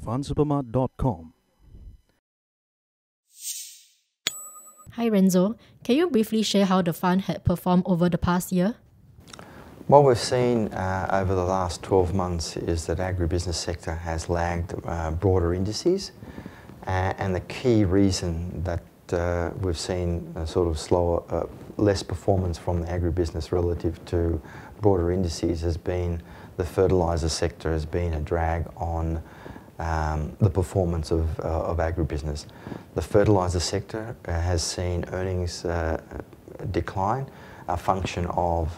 fundsupermart.com. Hi Renzo, can you briefly share how the fund had performed over the past year? What we've seen over the last 12 months is that agribusiness sector has lagged broader indices, and the key reason that we've seen a sort of slower, less performance from the agribusiness relative to broader indices has been the fertiliser sector has been a drag on the performance of agribusiness. The fertiliser sector has seen earnings decline, a function of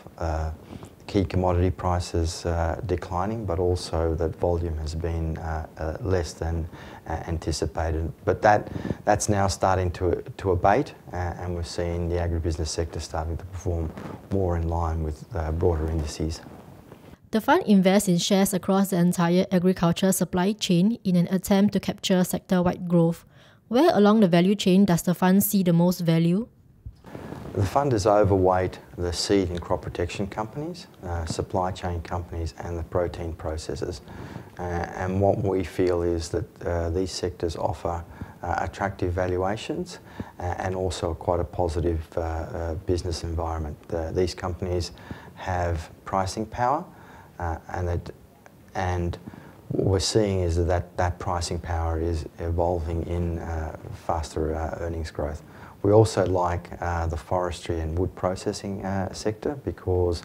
key commodity prices declining, but also that volume has been less than anticipated. But that's now starting to abate, and we're seeing the agribusiness sector starting to perform more in line with broader indices. The fund invests in shares across the entire agriculture supply chain in an attempt to capture sector-wide growth. Where along the value chain does the fund see the most value? The fund is overweight the seed and crop protection companies, supply chain companies and the protein processors. And what we feel is that these sectors offer attractive valuations and also quite a positive business environment. These companies have pricing power, and what we're seeing is that pricing power is evolving in faster earnings growth. We also like the forestry and wood processing sector because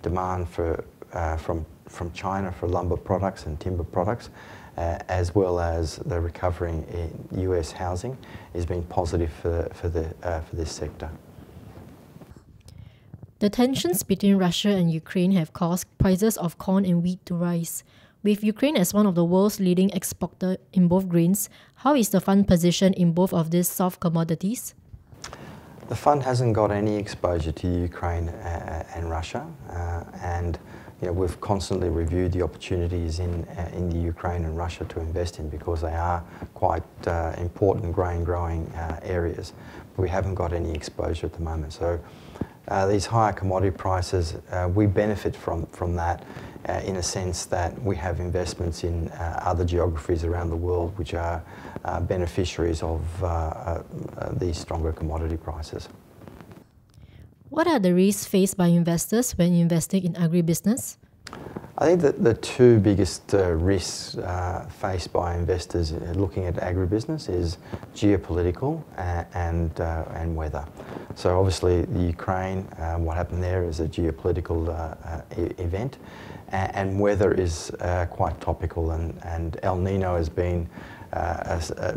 demand from China for lumber products and timber products, as well as the recovery in US housing, has been positive for this sector. The tensions between Russia and Ukraine have caused prices of corn and wheat to rise. With Ukraine as one of the world's leading exporters in both grains, how is the fund positioned in both of these soft commodities? The fund hasn't got any exposure to Ukraine and Russia, and we've constantly reviewed the opportunities in the Ukraine and Russia to invest in because they are quite important grain growing areas. But we haven't got any exposure at the moment. So these higher commodity prices, we benefit from that in a sense that we have investments in other geographies around the world which are beneficiaries of these stronger commodity prices. What are the risks faced by investors when investing in agribusiness? I think that the two biggest risks faced by investors looking at agribusiness is geopolitical and weather. So obviously the Ukraine, what happened there is a geopolitical event, and weather is quite topical, and El Nino has been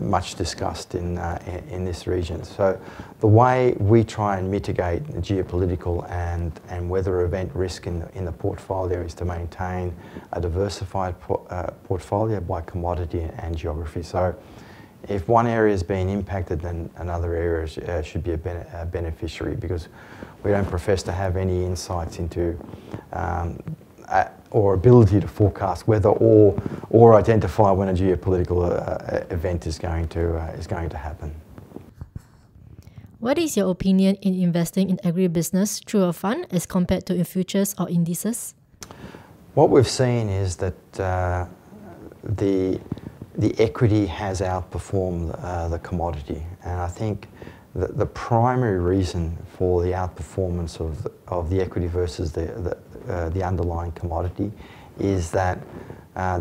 much discussed in this region. So the way we try and mitigate geopolitical and weather event risk in the portfolio is to maintain a diversified portfolio by commodity and geography. So if one area is being impacted, then another area should be a beneficiary, because we don't profess to have any insights into or ability to forecast weather or identify when a geopolitical event is going to happen. What is your opinion in investing in agribusiness through a fund as compared to in futures or indices? What we've seen is that the equity has outperformed the commodity, and I think the primary reason for the outperformance of the equity versus the underlying commodity is that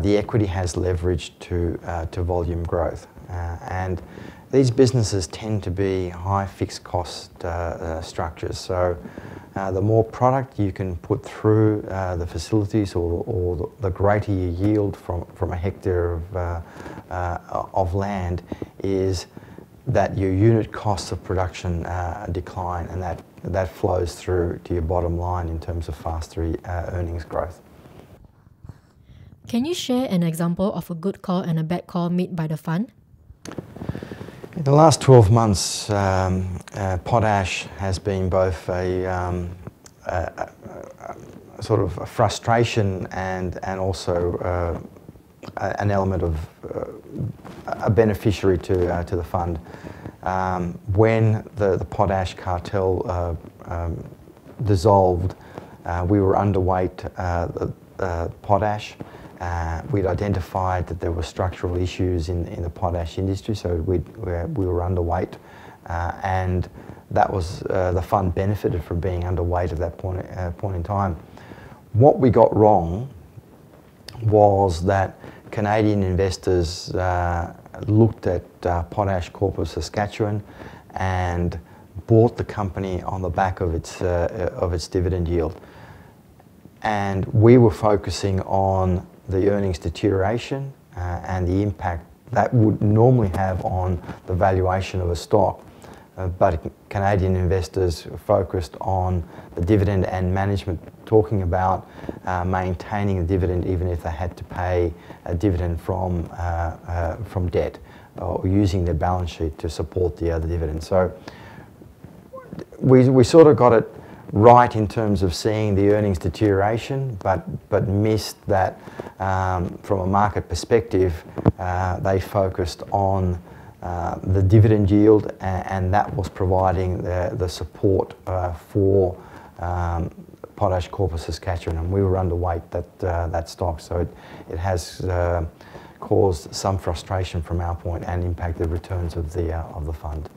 the equity has leverage to volume growth, and these businesses tend to be high fixed cost structures. So the more product you can put through the facilities, or the greater you yield from a hectare of land, is that your unit costs of production decline, and that flows through to your bottom line in terms of faster earnings growth. Can you share an example of a good call and a bad call made by the fund? In the last 12 months, potash has been both a sort of a frustration and also an element of a beneficiary to the fund. When the potash cartel dissolved, we were underweight potash, We'd identified that there were structural issues in the potash industry, so we were underweight, and that was the fund benefited from being underweight at that point in time. What we got wrong was that Canadian investors looked at Potash Corp of Saskatchewan and bought the company on the back of its dividend yield. And we were focusing on the earnings deterioration and the impact that would normally have on the valuation of a stock. But Canadian investors focused on the dividend and management talking about maintaining the dividend even if they had to pay a dividend from debt or using their balance sheet to support the dividend. So we sort of got it right in terms of seeing the earnings deterioration, but missed that from a market perspective. They focused on the dividend yield, and that was providing the support for Potash Corp of Saskatchewan, and we were underweight that stock. So it has caused some frustration from our point and impacted returns of the fund.